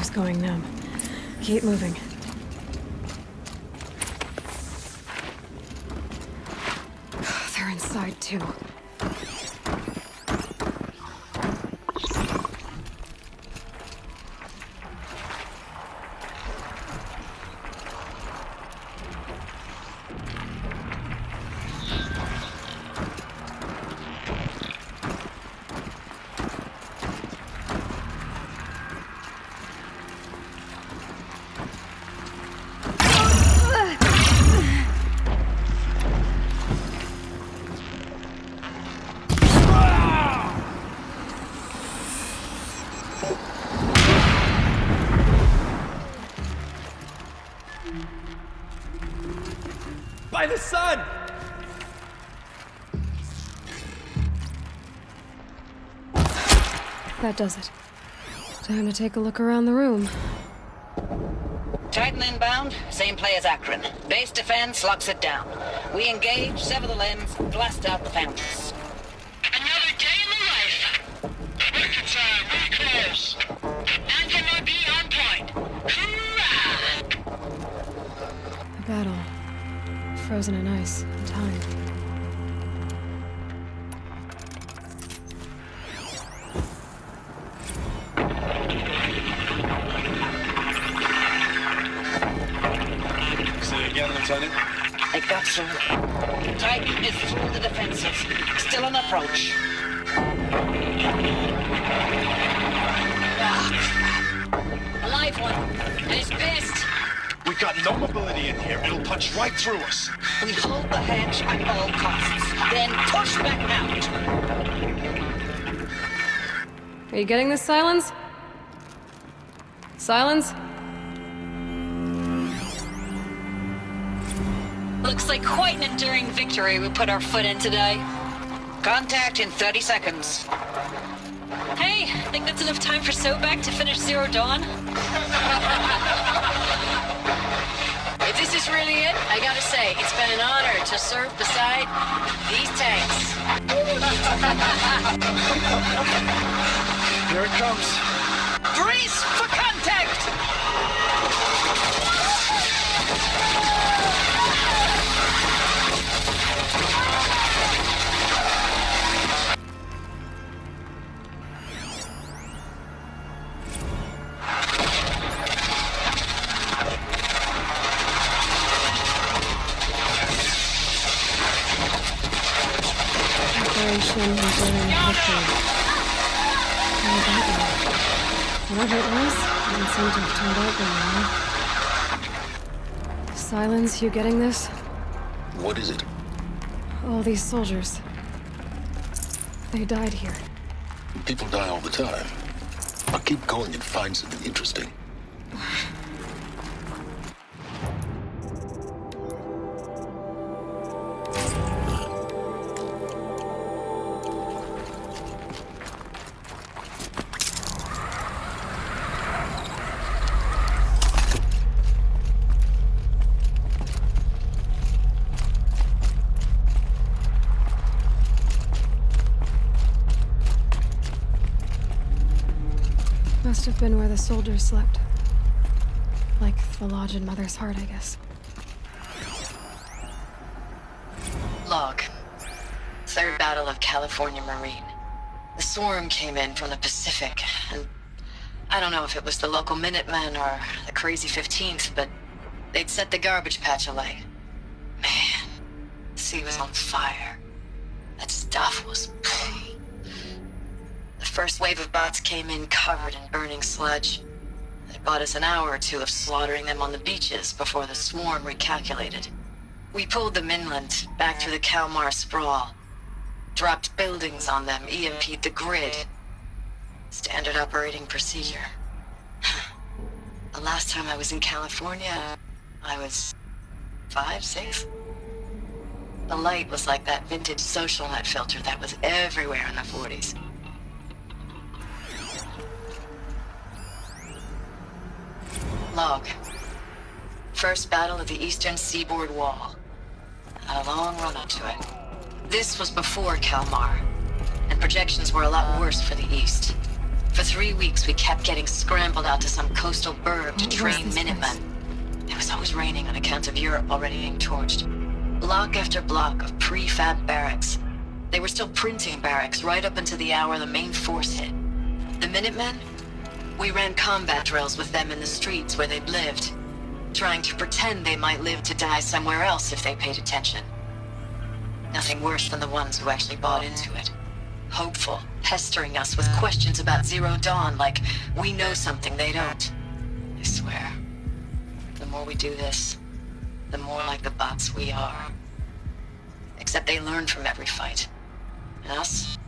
door's going numb. Keep moving. They're inside, too. By the sun! That does it. Time to take a look around the room. Titan inbound, same play as Akron. Base defense locks it down. We engage, sever the limbs, blast out the fountains. Another day in the life. Record time, very close. Anti-MOB on point. Hoorah! A battle. Frozen in ice and time. Say again, Lieutenant. They got through. Titan is through the defenses. Still on approach. Ah, crap. A live one. And he's pissed. We got no mobility in here. It'll punch right through us. We hold the hedge at all costs. Then push back out. Are you getting this, Silence? Silence? Looks like quite an enduring victory we put our foot in today. Contact in 30 seconds. Hey, think that's enough time for Sobek to finish Zero Dawn? If this is really it, I gotta say, it's been an honor to serve beside these tanks. Here it comes. Brace for contact! Operation Enduring Victory. Oh, that one. Whatever it was, didn't seem to have turned out very well. Silence, you getting this? What is it? All these soldiers. They died here. People die all the time. I'll keep going and find something interesting. Must have been where the soldiers slept. Like the lodge in Mother's Heart, I guess. Log. Third Battle of California Marine. The swarm came in from the Pacific, and I don't know if it was the local Minutemen or the crazy 15th, but they'd set the garbage patch alight. Man, the sea was on fire. That stuff was... The first wave of bots came in covered in burning sludge. It bought us an hour or two of slaughtering them on the beaches before the swarm recalculated. We pulled them inland, back through the Kalmar sprawl. Dropped buildings on them, EMP'd the grid. Standard operating procedure. The last time I was in California, I was 5, 6? The light was like that vintage social net filter that was everywhere in the 40s. Log. First battle of the eastern seaboard wall. Had a long run up to it. This was before Kalmar, and projections were a lot worse for the east. For 3 weeks, we kept getting scrambled out to some coastal burg to What was train this Minutemen. It was always raining on account of Europe already being torched. Block after block of prefab barracks. They were still printing barracks right up until the hour the main force hit. The Minutemen? We ran combat drills with them in the streets where they'd lived, trying to pretend they might live to die somewhere else if they paid attention. Nothing worse than the ones who actually bought into it. Hopeful, pestering us with questions about Zero Dawn like we know something they don't. I swear, the more we do this, the more like the bots we are. Except they learn from every fight. And us?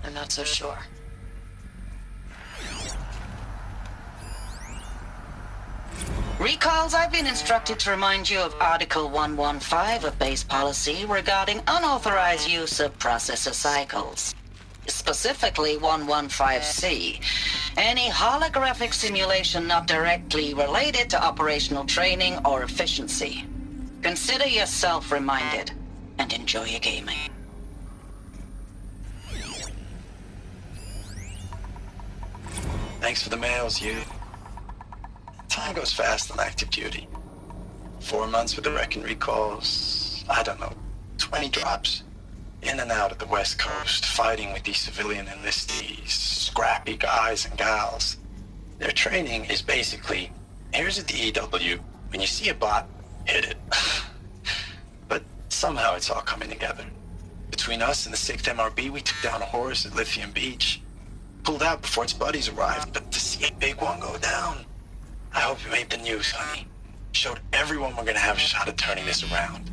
I'm not so sure. Recalls, I've been instructed to remind you of Article 115 of base policy regarding unauthorized use of processor cycles. Specifically 115C. Any holographic simulation not directly related to operational training or efficiency. Consider yourself reminded and enjoy your gaming. Thanks for the mails, you. Time goes fast on active duty. 4 months with the wrecking recalls, I don't know, 20 drops. In and out of the West Coast, fighting with these civilian enlistees, scrappy guys and gals. Their training is basically, here's a DEW, when you see a bot, hit it. But somehow it's all coming together. Between us and the 6th MRB, we took down a horse at Lithium Beach. Pulled out before its buddies arrived, but to see a big one go down, I hope it made the news, honey. Showed everyone we're gonna have a shot at turning this around.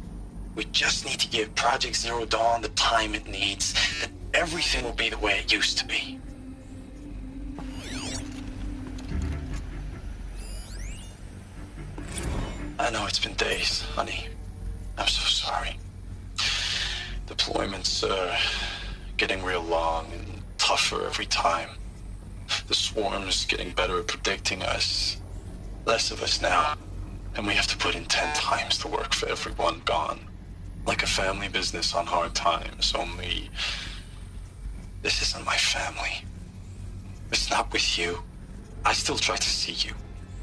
We just need to give Project Zero Dawn the time it needs, then everything will be the way it used to be. I know it's been days, honey. I'm so sorry. Deployments are getting real long and tougher every time. The swarm's getting better at predicting us. Less of us now, and we have to put in 10 times the work for everyone gone. Like a family business on hard times, only this isn't my family. It's not with you. I still try to see you,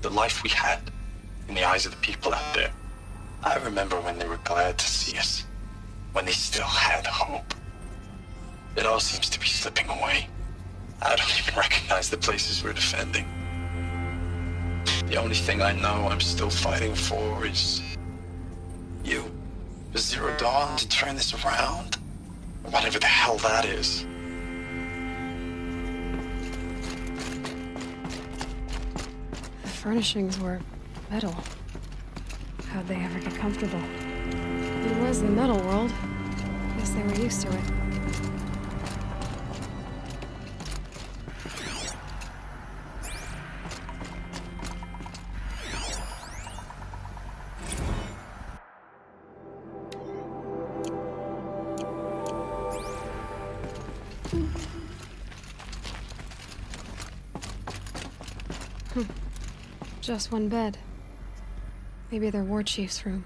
the life we had, in the eyes of the people out there. I remember when they were glad to see us, when they still had hope. It all seems to be slipping away. I don't even recognize the places we're defending. The only thing I know I'm still fighting for is you. For Zero Dawn to turn this around? Whatever the hell that is. The furnishings were metal. How'd they ever get comfortable? It was the metal world. Guess they were used to it. Just one bed. Maybe their war chief's room.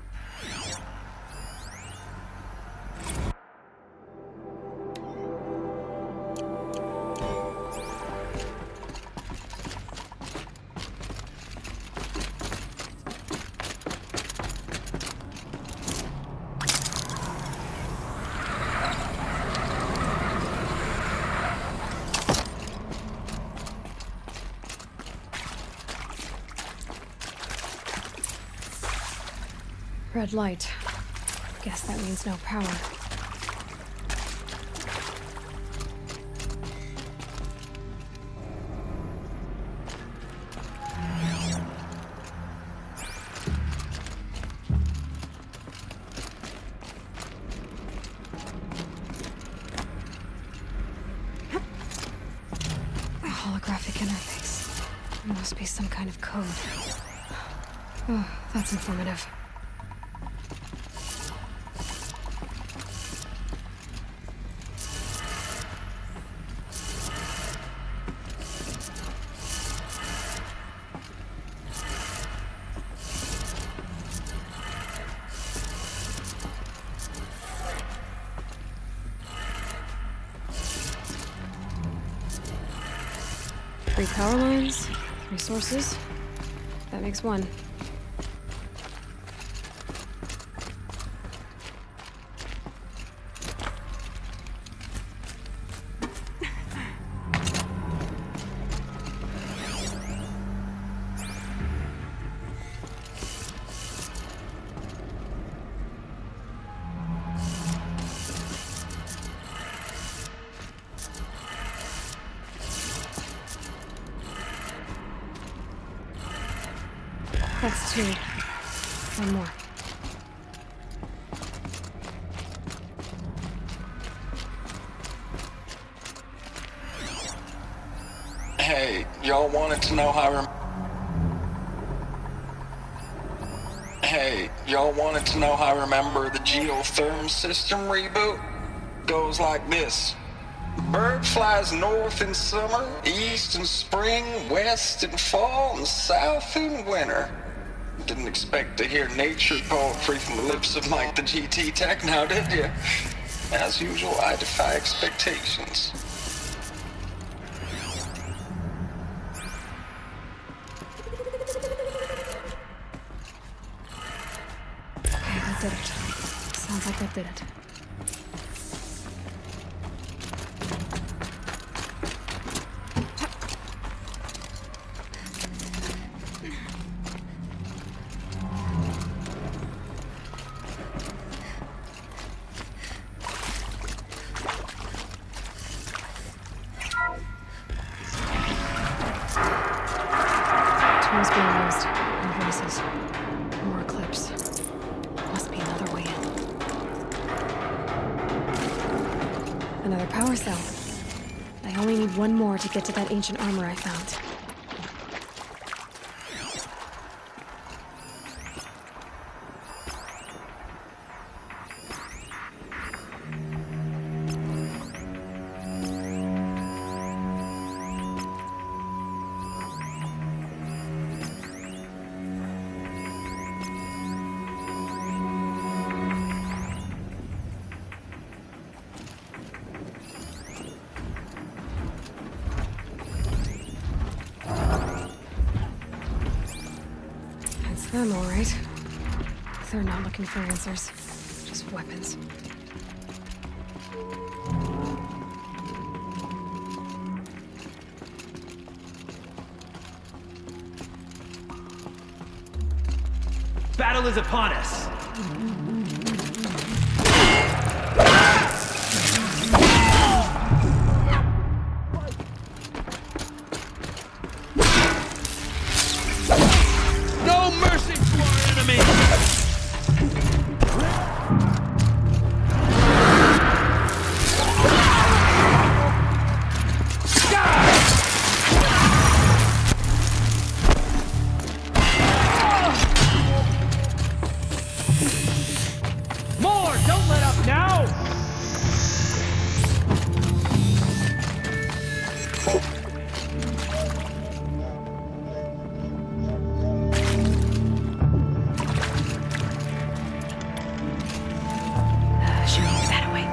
Red light. Guess that means no power. A holographic interface. There must be some kind of code. Oh, that's informative. 3 power lines, 3 sources. That makes 1. That's 2. 1 more. Hey, y'all wanted to know how I remember the geotherm system reboot? Goes like this. Bird flies north in summer, east in spring, west in fall, and south in winter. Didn't expect to hear nature poetry from the lips of Mike the GT Tech now, did you? As usual, I defy expectations. Okay, that did it. Sounds like that did it. Tools being used. And voices. More clips. Must be another way in. Another power cell. I only need 1 more to get to that ancient armor I found. It's them, all right. They're not looking for answers, just weapons. Battle is upon us! No mercy to our enemies! More! Don't let up now! Sure, that away.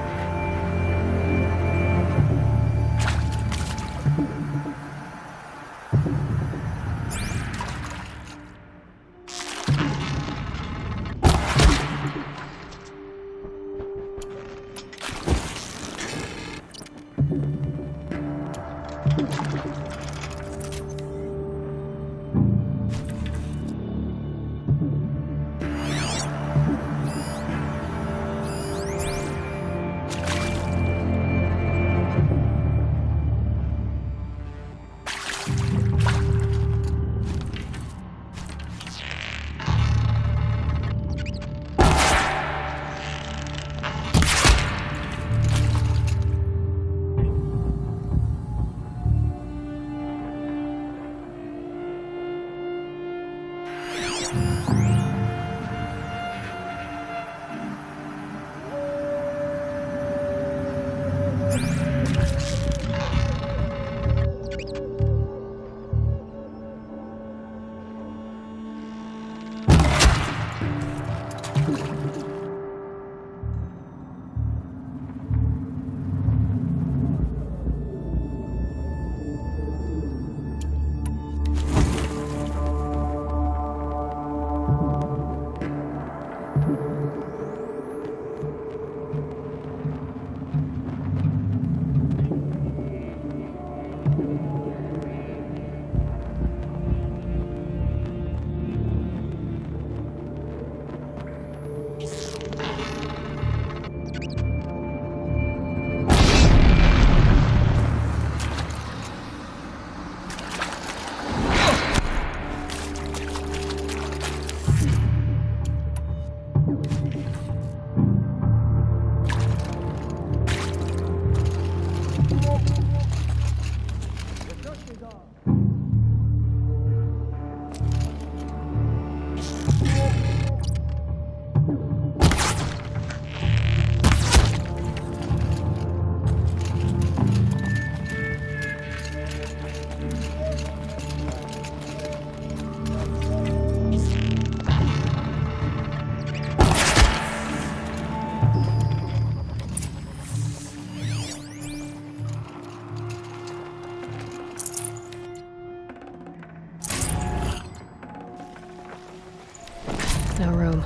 No room.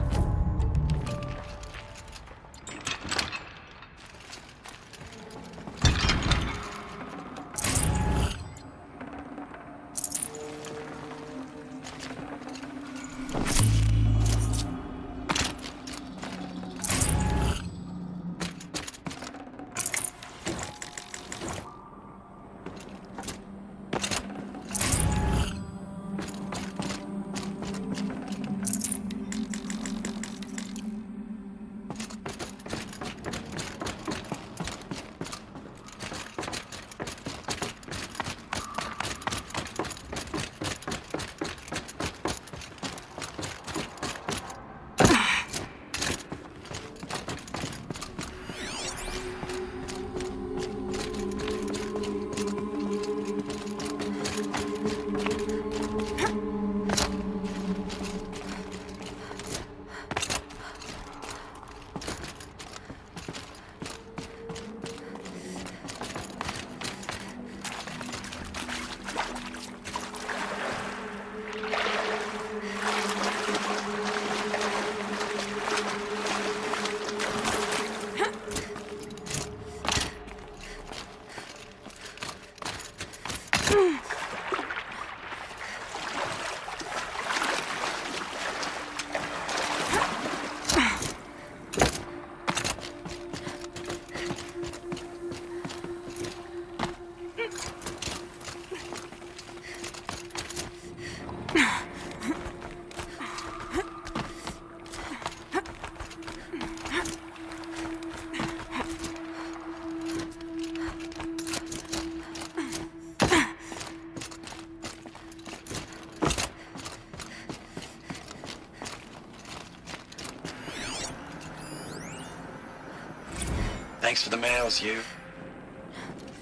Thanks for the mails, you.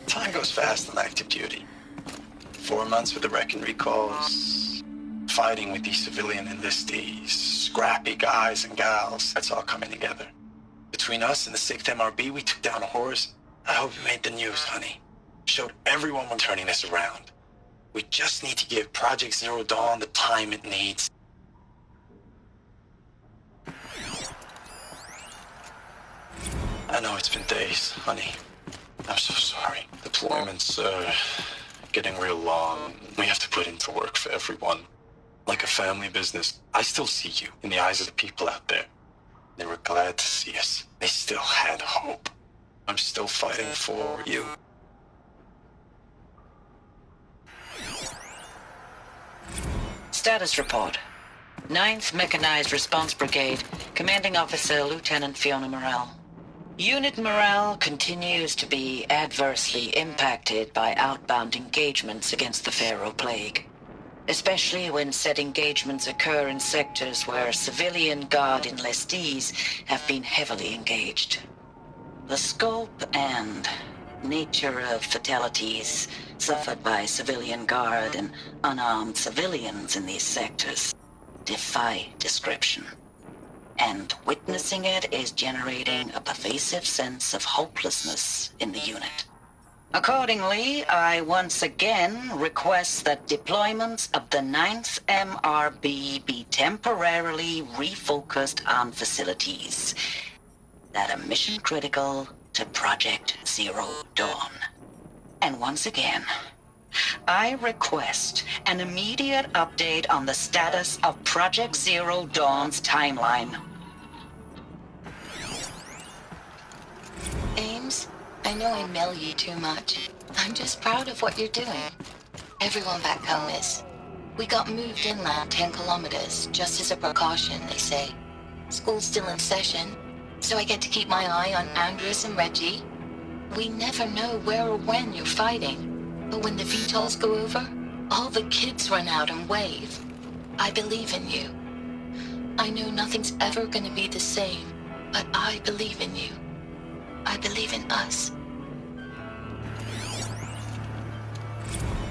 Time goes fast on active duty. 4 months with the wreck and recalls, fighting with these civilian enlistees, scrappy guys and gals. That's all coming together. Between us and the 6th MRB, we took down a horse. I hope it made the news, honey. Showed everyone we're turning this around. We just need to give Project Zero Dawn the time it needs. I know it's been days, honey. I'm so sorry. Deployments are getting real long. We have to put into work for everyone. Like a family business. I still see you in the eyes of the people out there. They were glad to see us. They still had hope. I'm still fighting for you. Status report. 9th Mechanized Response Brigade, Commanding Officer Lieutenant Fiona Morrell. Unit morale continues to be adversely impacted by outbound engagements against the Pharaoh Plague, especially when said engagements occur in sectors where civilian guard enlistees have been heavily engaged. The scope and nature of fatalities suffered by civilian guard and unarmed civilians in these sectors defy description. And witnessing it is generating a pervasive sense of hopelessness in the unit. Accordingly, I once again request that deployments of the 9th MRB be temporarily refocused on facilities that are mission critical to Project Zero Dawn. And once again, I request an immediate update on the status of Project Zero Dawn's timeline. Ames, I know I mail you too much. I'm just proud of what you're doing. Everyone back home is. We got moved inland 10 kilometers, just as a precaution, they say. School's still in session, so I get to keep my eye on Andres and Reggie. We never know where or when you're fighting. But when the VTOLs go over, all the kids run out and wave. I believe in you. I know nothing's ever gonna be the same, but I believe in you. I believe in us.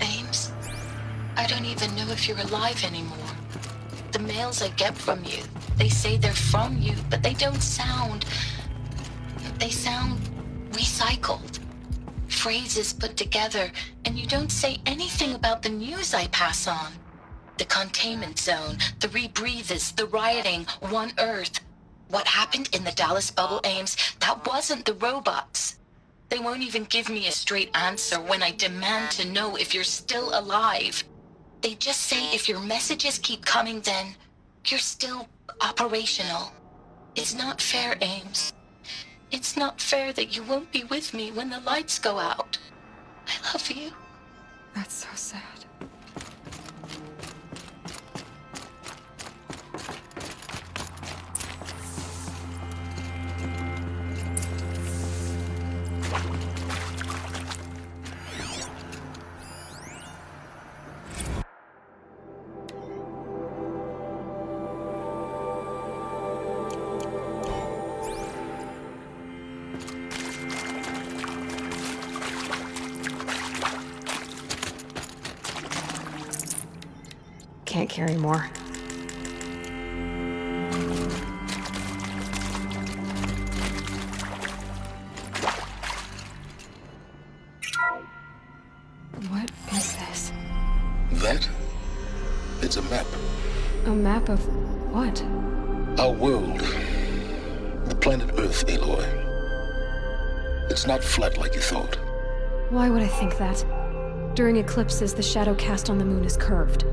Ames, I don't even know if you're alive anymore. The mails I get from you, they say they're from you, but they don't sound... They sound recycled. Phrases put together, and you don't say anything about the news I pass on. The containment zone, the rebreathers, the rioting, One Earth. What happened in the Dallas bubble, Ames, that wasn't the robots. They won't even give me a straight answer when I demand to know if you're still alive. They just say if your messages keep coming, then you're still operational. It's not fair, Ames. It's not fair that you won't be with me when the lights go out. I love you. That's so sad. Can't carry more. What is this? That? It's a map. A map of what? Our world. The planet Earth, Aloy. It's not flat like you thought. Why would I think that? During eclipses, the shadow cast on the moon is curved.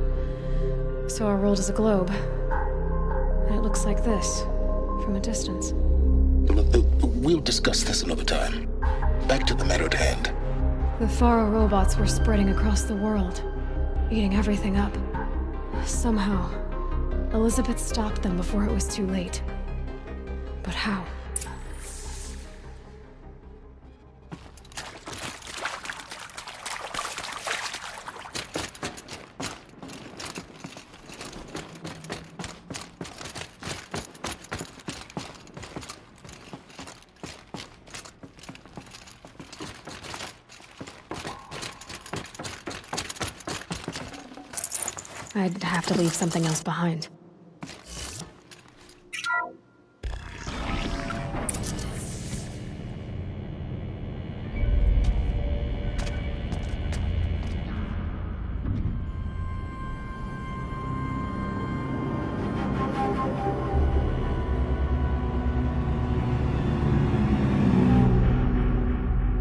So our world is a globe. And it looks like this, from a distance. We'll discuss this another time. Back to the matter at hand. The Faro robots were spreading across the world, eating everything up. Somehow, Elizabeth stopped them before it was too late. But how? I'd have to leave something else behind.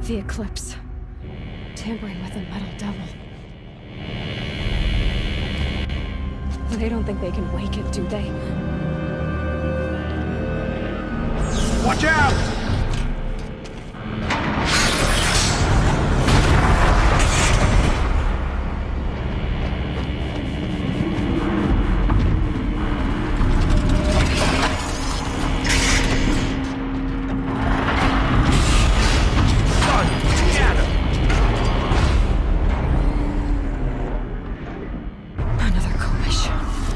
The eclipse. Tampering with the metal devil. They don't think they can wake it, do they? Watch out!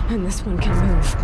And this one can move.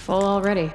Full already.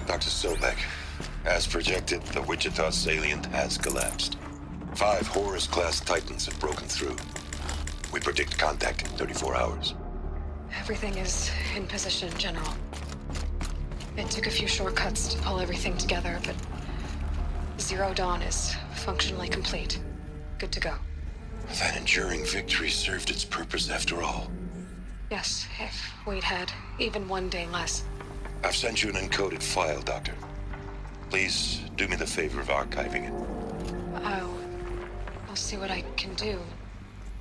Dr. Sobek, as projected, the Wichita salient has collapsed. 5 Horus-class Titans have broken through. We predict contact in 34 hours. Everything is in position, General. It took a few shortcuts to pull everything together, but Zero Dawn is functionally complete. Good to go. That enduring victory served its purpose after all. Yes, if we'd had even one day less. I've sent you an encoded file, Doctor. Please do me the favor of archiving it. I'll see what I can do.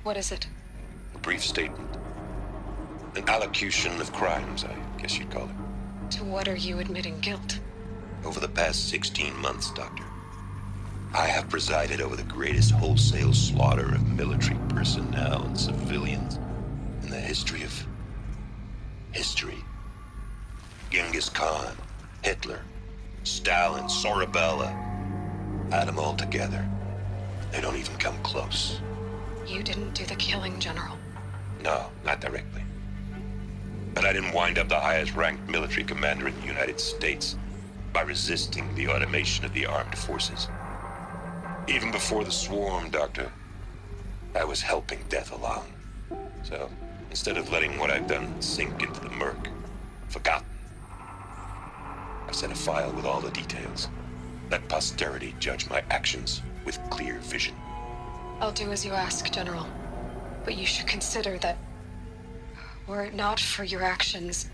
What is it? A brief statement. An allocution of crimes, I guess you'd call it. To what are you admitting guilt? Over the past 16 months, Doctor, I have presided over the greatest wholesale slaughter of military personnel and civilians in the history of history. Genghis Khan, Hitler, Stalin, Sorabella. Add them all together. They don't even come close. You didn't do the killing, General. No, not directly. But I didn't wind up the highest-ranked military commander in the United States by resisting the automation of the armed forces. Even before the swarm, Doctor, I was helping death along. So, instead of letting what I've done sink into the murk, forgotten, I sent a file with all the details. Let posterity judge my actions with clear vision. I'll do as you ask, General. But you should consider that were it not for your actions,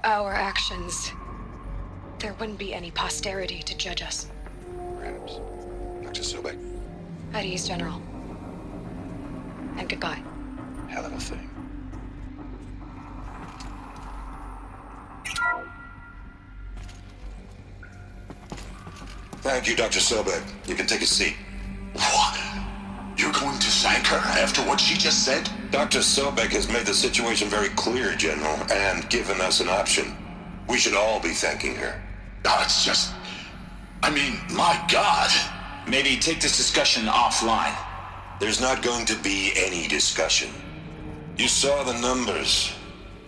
our actions, there wouldn't be any posterity to judge us. Perhaps. Dr. Sobek, At ease, General. And goodbye. hell of a thing. Thank you, Dr. Sobek. You can take a seat. What? You're going to thank her after what she just said? Dr. Sobek has made the situation very clear, General, and given us an option. We should all be thanking her. Oh, it's just... I mean, my God. Maybe take this discussion offline. There's not going to be any discussion. You saw the numbers.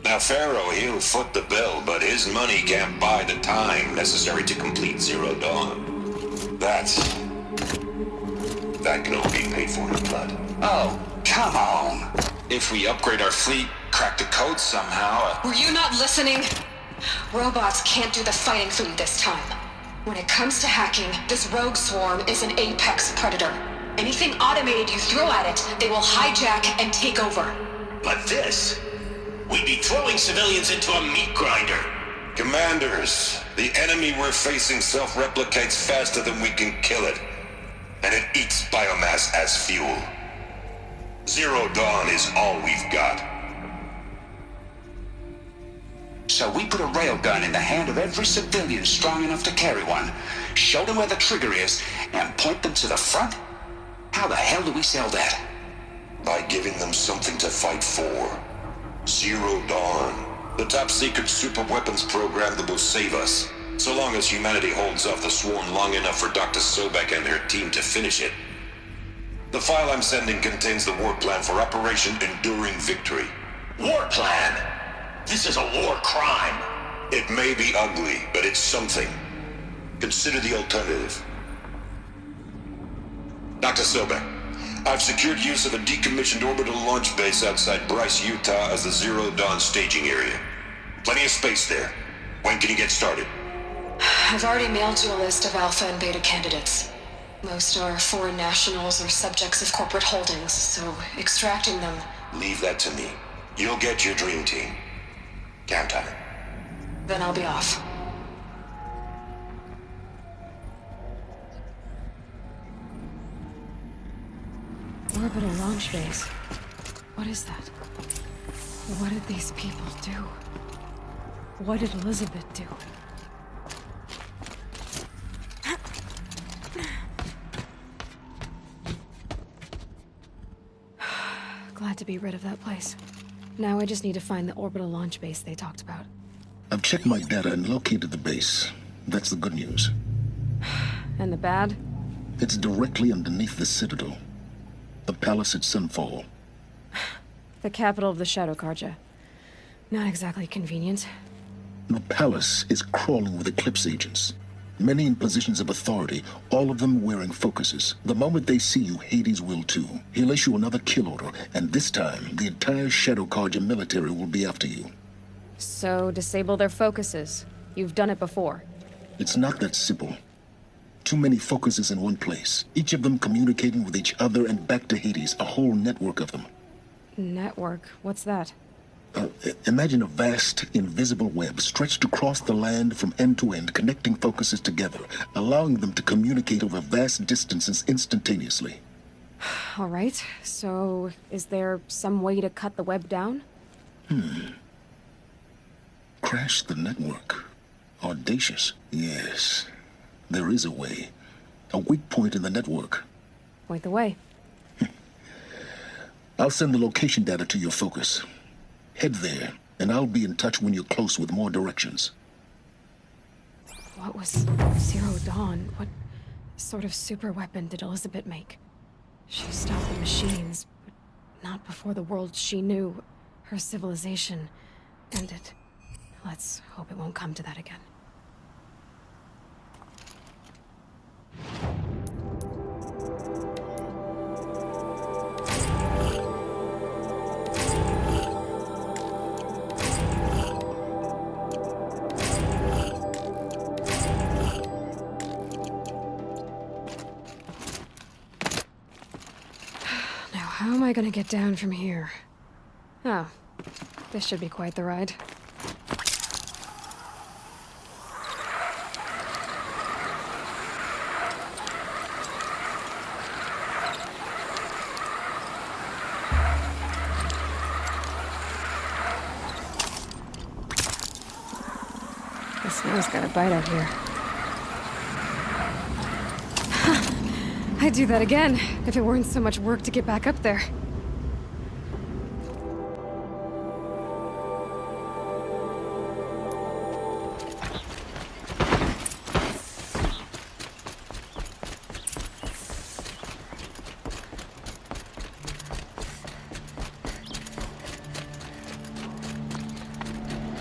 Now, Pharaoh, he'll foot the bill, but his money can't buy the time necessary to complete Zero Dawn. That can all be paid for in blood. Oh, come on. If we upgrade our fleet, crack the code somehow... Were you not listening? Robots can't do the fighting for you this time. When it comes to hacking, this rogue swarm is an apex predator. Anything automated you throw at it, they will hijack and take over. But this... we'd be throwing civilians into a meat grinder. Commanders, the enemy we're facing self-replicates faster than we can kill it. And it eats biomass as fuel. Zero Dawn is all we've got. So we put a railgun in the hand of every civilian strong enough to carry one, show them where the trigger is, and point them to the front? How the hell do we sell that? By giving them something to fight for. Zero Dawn. The top-secret super-weapons program that will save us. So long as humanity holds off the Swarm long enough for Dr. Sobek and their team to finish it. The file I'm sending contains the war plan for Operation Enduring Victory. War plan? This is a war crime. It may be ugly, but it's something. Consider the alternative. Dr. Sobek, I've secured use of a decommissioned orbital launch base outside Bryce, Utah as the Zero Dawn staging area. Plenty of space there. When can you get started? I've already mailed you a list of Alpha and Beta candidates. Most are foreign nationals or subjects of corporate holdings, so extracting them... Leave that to me. You'll get your dream team. Count on it. Then I'll be off. Orbital launch base. What is that? What did these people do? What did Elizabeth do? Glad to be rid of that place. Now I just need to find the orbital launch base they talked about. I've checked my data and located the base. That's the good news. And the bad? It's directly underneath the Citadel. The palace at Sunfall. The capital of the Shadow Carja. Not exactly convenient. The palace is crawling with Eclipse agents. Many in positions of authority, all of them wearing focuses. The moment they see you, Hades will too. He'll issue another kill order, and this time, the entire Shadow Carja military will be after you. So, disable their focuses. You've done it before. It's not that simple. Too many focuses in one place, each of them communicating with each other and back to Hades, a whole network of them. Network? What's that? Imagine a vast, invisible web stretched across the land from end to end, connecting focuses together, allowing them to communicate over vast distances instantaneously. All right, so is there some way to cut the web down? Crash the network. Audacious. Yes, there is a way. A weak point in the network. Point the way. I'll send the location data to your focus. Head there, and I'll be in touch when you're close with more directions. What was Zero Dawn? What sort of super weapon did Elizabeth make? She stopped the machines, but not before the world she knew, her civilization, ended. Let's hope it won't come to that again. How am I gonna get down from here? Oh, this should be quite the ride. The snow's got a bite out here. I'd do that again, if it weren't so much work to get back up there.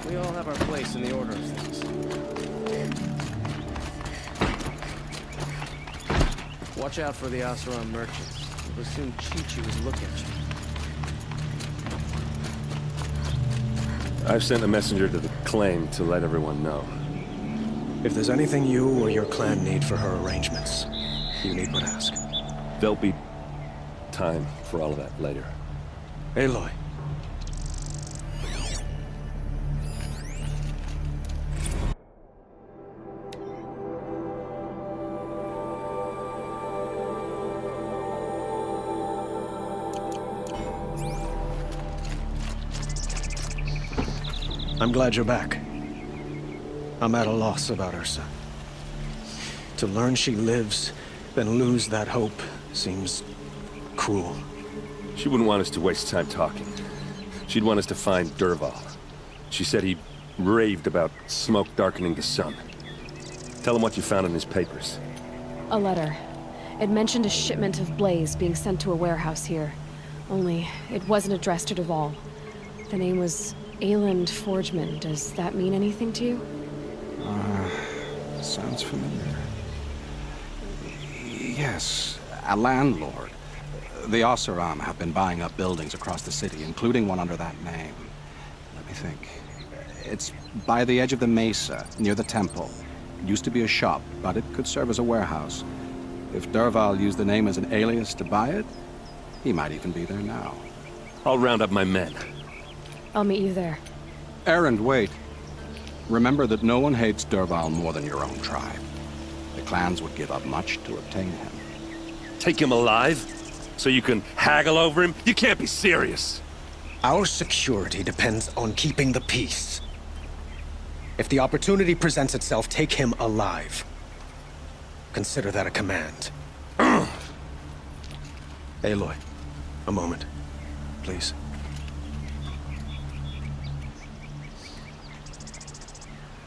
We all have our place in the order of things. Watch out for the Oseram merchants. We'll soon Chi-Chi's look at you. I've sent a messenger to the claim to let everyone know. If there's anything you or your clan need for her arrangements, you need but ask. There'll be time for all of that later. Aloy. I'm glad you're back. I'm at a loss about Ursa. To learn she lives, then lose that hope, seems cruel. She wouldn't want us to waste time talking. She'd want us to find Dervahl. She said he raved about smoke darkening the sun. Tell him what you found in his papers. A letter. It mentioned a shipment of blaze being sent to a warehouse here. Only, it wasn't addressed to Dervahl. The name was Ayland Forgeman. Does that mean anything to you? Sounds familiar. Yes, a landlord. The Oseram have been buying up buildings across the city, including one under that name. Let me think. It's by the edge of the mesa, near the temple. It used to be a shop, but it could serve as a warehouse. If Dervahl used the name as an alias to buy it, he might even be there now. I'll round up my men. I'll meet you there. Errand, wait. Remember that no one hates Dervahl more than your own tribe. The clans would give up much to obtain him. Take him alive? So you can haggle over him? You can't be serious. Our security depends on keeping the peace. If the opportunity presents itself, take him alive. Consider that a command. Aloy, a moment, please.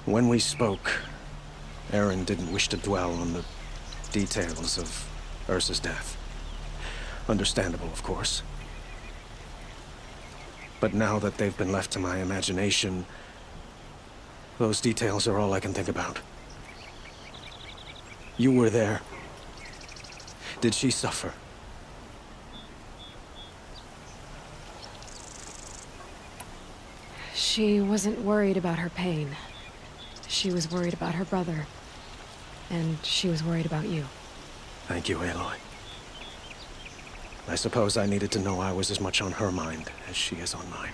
When we spoke, Aaron didn't wish to dwell on the details of Ursa's death. Understandable, of course. But now that they've been left to my imagination, those details are all I can think about. You were there. Did she suffer? She wasn't worried about her pain. She was worried about her brother. And she was worried about you. Thank you, Aloy. I suppose I needed to know I was as much on her mind as she is on mine.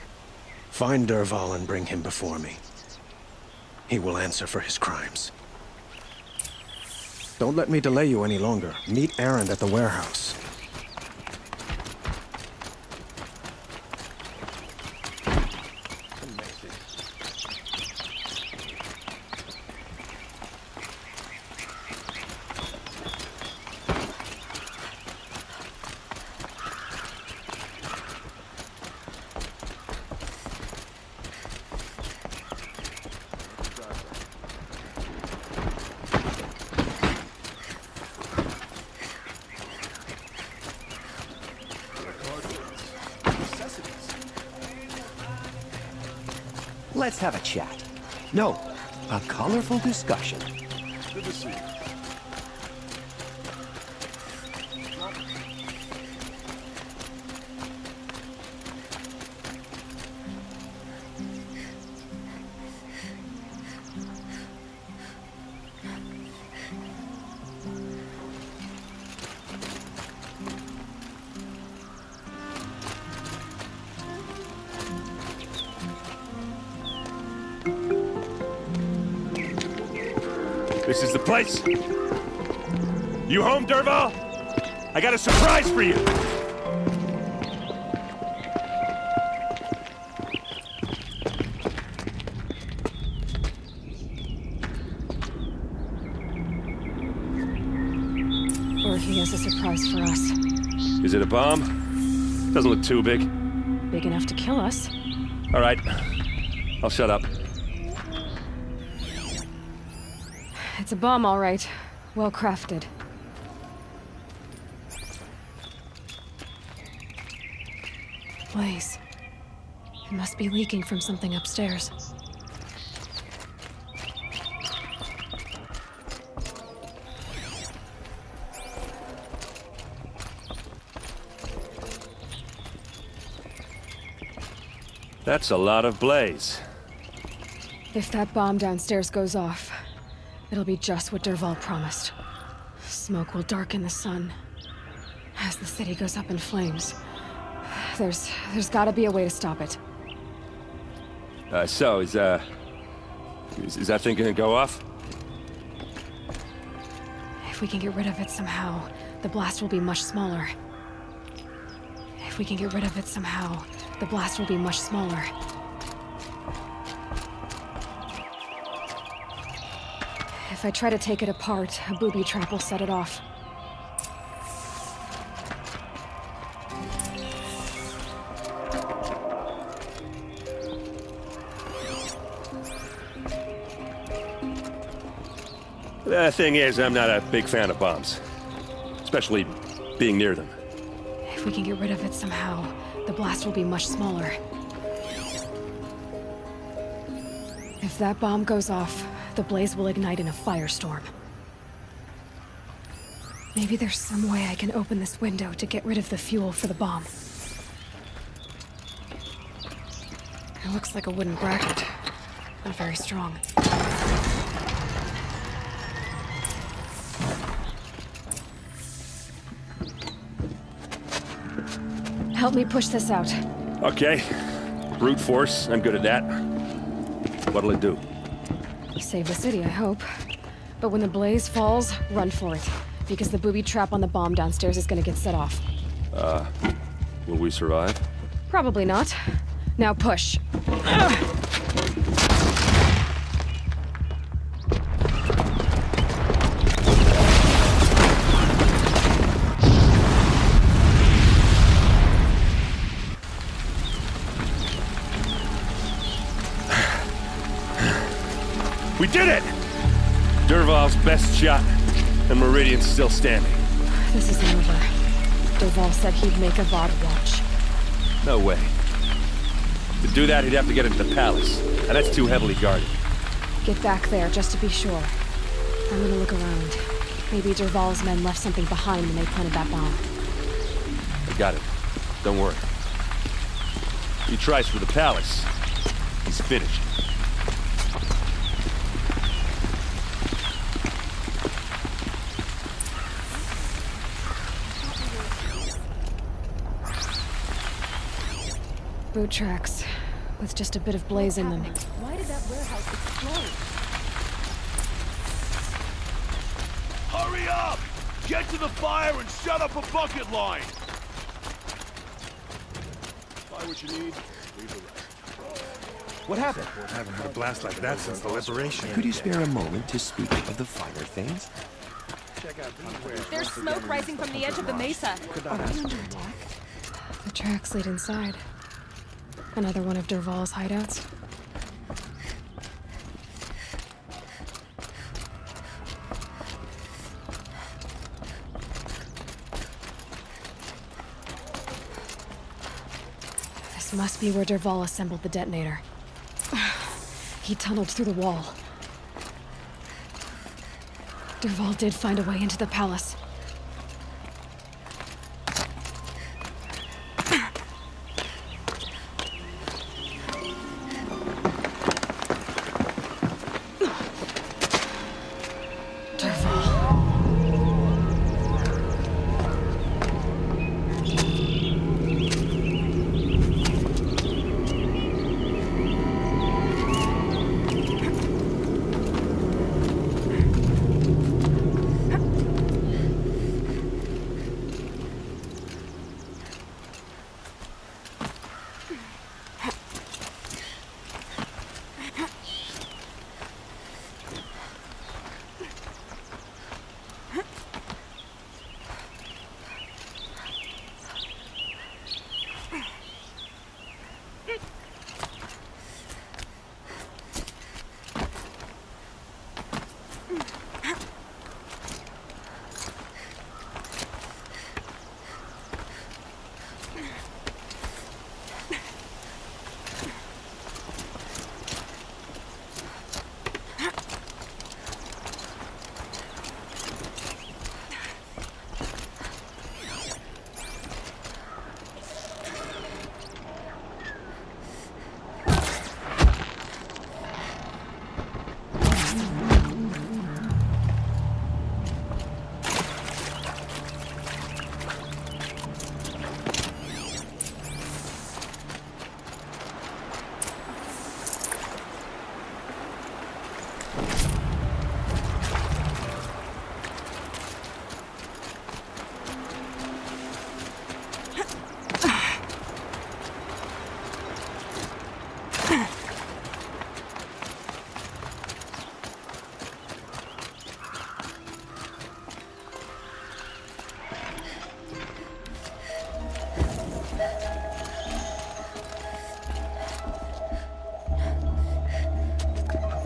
Find Dervahl and bring him before me. He will answer for his crimes. Don't let me delay you any longer. Meet Aaron at the warehouse. Let's have a chat. No, a colorful discussion. Good to see you. This is the place. You home, Dervahl? I got a surprise for you. Or he has a surprise for us. Is it a bomb? Doesn't look too big. Big enough to kill us. All right. I'll shut up. It's a bomb, all right. Well crafted. Blaze. It must be leaking from something upstairs. That's a lot of blaze. If that bomb downstairs goes off, it'll be just what Dervahl promised. Smoke will darken the sun. As the city goes up in flames. There's gotta be a way to stop it. So, is that thing gonna go off? If we can get rid of it somehow, the blast will be much smaller. If we can get rid of it somehow, the blast will be much smaller. If I try to take it apart, a booby trap will set it off. The thing is, I'm not a big fan of bombs. Especially being near them. If we can get rid of it somehow, the blast will be much smaller. If that bomb goes off, the blaze will ignite in a firestorm. Maybe there's some way I can open this window to get rid of the fuel for the bomb. It looks like a wooden bracket. Not very strong. Help me push this out. Okay. Brute force, I'm good at that. What'll it do? Save the city, I hope. But when the blaze falls, run for it. Because the booby trap on the bomb downstairs is gonna get set off. Will we survive? Probably not. Now push. We did it! Dervahl's best shot, and Meridian's still standing. This isn't over. Dervahl said he'd make a VOD watch. No way. To do that, he'd have to get into the palace, and that's too heavily guarded. Get back there, just to be sure. I'm gonna look around. Maybe Dervahl's men left something behind when they planted that bomb. I got it. Don't worry. If he tries for the palace, he's finished. Boot tracks, with just a bit of blaze in them. Why did that warehouse explode? Hurry up! Get to the fire and shut up a bucket line! Buy what you need, leave the rest. What happened? Haven't had a blast like that since the liberation. Could you spare a moment to speak of the finer things? There's smoke rising from the edge of the mesa. Are we under attack? The tracks lead inside. Another one of Dervahl's hideouts. This must be where Dervahl assembled the detonator. He tunneled through the wall. Dervahl did find a way into the palace.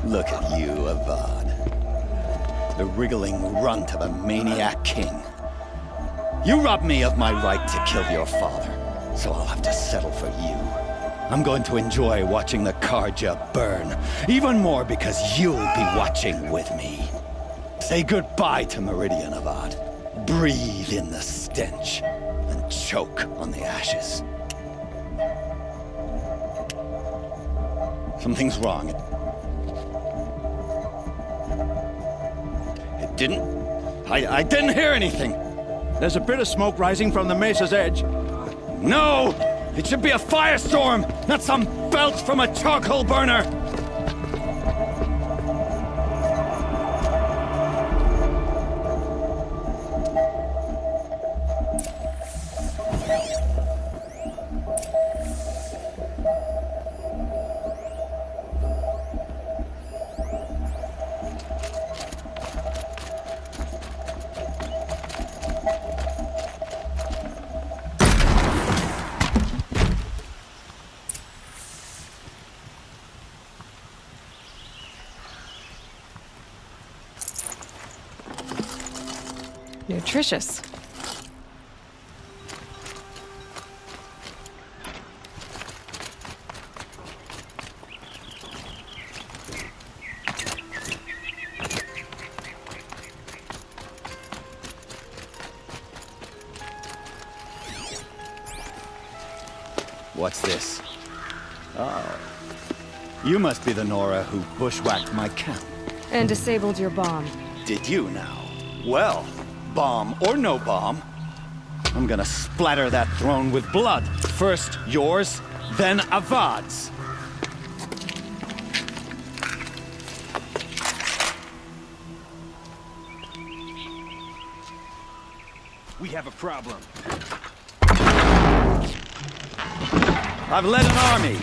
Look at you, Avad. The wriggling runt of a maniac king. You robbed me of my right to kill your father, so I'll have to settle for you. I'm going to enjoy watching the Karja burn, even more because you'll be watching with me. Say goodbye to Meridian, Avad. Breathe in the stench, and choke on the ashes. Something's wrong. It didn't... I didn't hear anything. There's a bit of smoke rising from the mesa's edge. No! It should be a firestorm, not some belch from a charcoal burner! Nutritious. What's this? Oh. You must be the Nora who bushwhacked my camp. And disabled your bomb. Did you now? Well, bomb or no bomb, I'm gonna splatter that throne with blood. First yours, then Avad's. We have a problem. I've led an army.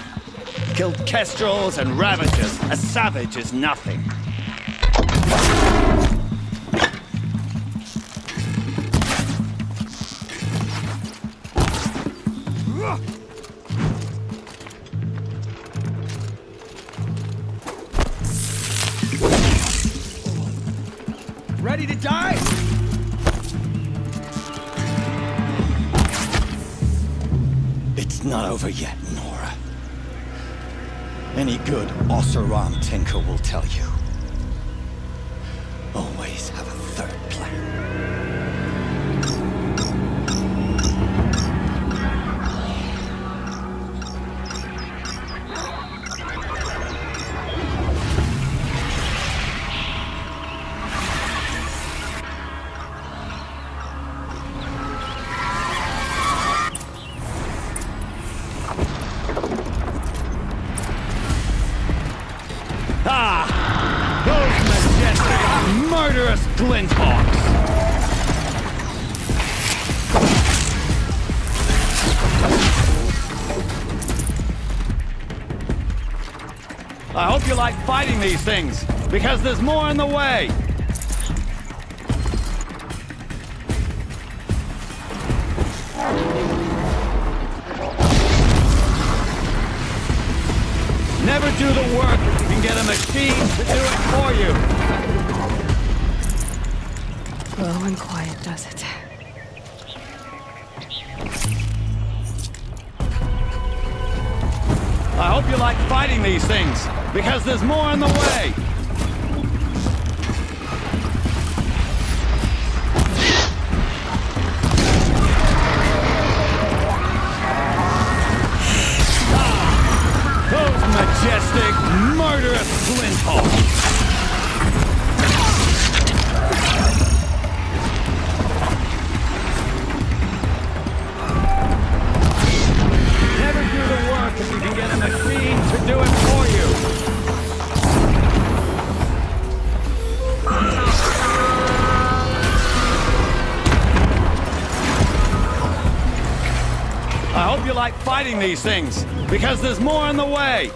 Killed kestrels and ravagers. A savage is nothing. Ready to die? It's not over yet, Nora. Any good Oseram tinker will tell you. Always have a third plan. Murderous glinthawks! I hope you like fighting these things, because there's more in the way! Never do the work if you can get a machine to do it for you! Slow and quiet does it. I hope you like fighting these things, because there's more in the way! Those majestic, murderous glinthawks! If you can get a machine to do it for you. I hope you like fighting these things, because there's more in the way.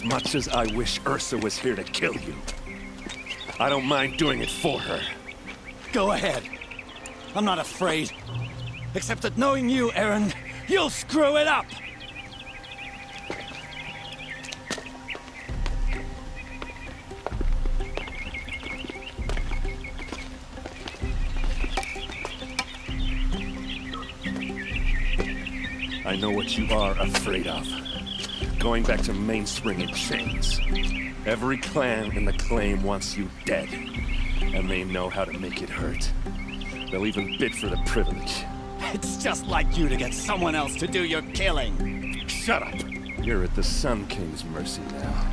much as I wish Ursa was here to kill you, I don't mind doing it for her. Go ahead. I'm not afraid. Except that knowing you, Aaron, you'll screw it up! I know what you are afraid of. Going back to Mainspring in chains. Every clan in the claim wants you dead. And they know how to make it hurt. They'll even bid for the privilege. It's just like you to get someone else to do your killing. Shut up! You're at the Sun King's mercy now.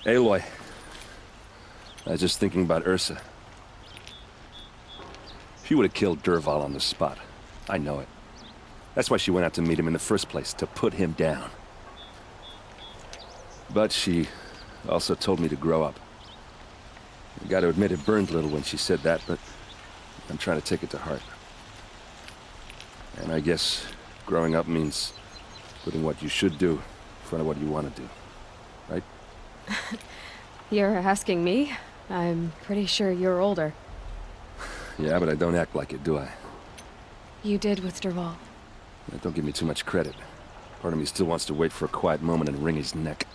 Aloy, I was just thinking about Ursa. She would have killed Dervahl on the spot. I know it. That's why she went out to meet him in the first place, to put him down. But she also told me to grow up. I gotta admit it burned a little when she said that, but I'm trying to take it to heart. And I guess growing up means putting what you should do in front of what you want to do. Right? You're asking me? I'm pretty sure you're older. Yeah, but I don't act like it, do I? You did with Dervahl. Don't give me too much credit. Part of me still wants to wait for a quiet moment and wring his neck.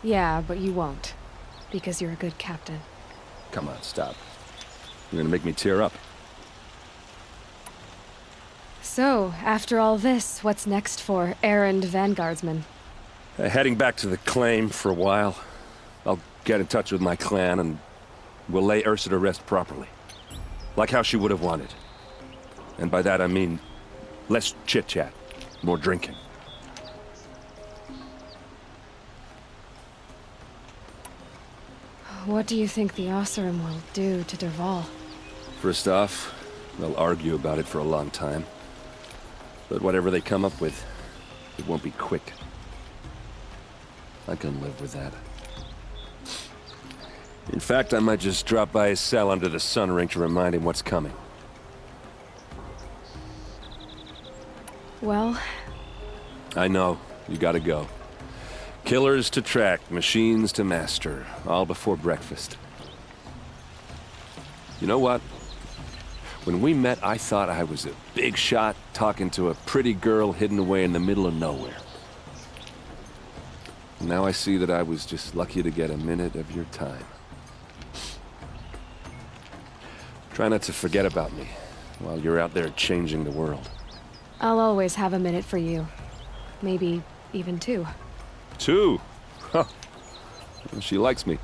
Yeah, but you won't. Because you're a good captain. Come on, stop. You're gonna make me tear up. So, after all this, what's next for errand vanguardsman? Heading back to the claim for a while. I'll get in touch with my clan and we'll lay Ursa to rest properly. Like how she would have wanted. And by that I mean less chit-chat, more drinking. What do you think the Oseram will do to Dervahl? First off, they'll argue about it for a long time. But whatever they come up with, it won't be quick. I can live with that. In fact, I might just drop by his cell under the sun ring to remind him what's coming. Well... I know. You gotta go. Killers to track, machines to master, all before breakfast. You know what? When we met, I thought I was a big shot talking to a pretty girl hidden away in the middle of nowhere. Now I see that I was just lucky to get a minute of your time. Try not to forget about me while you're out there changing the world. I'll always have a minute for you. Maybe even two. 2? Huh. She likes me.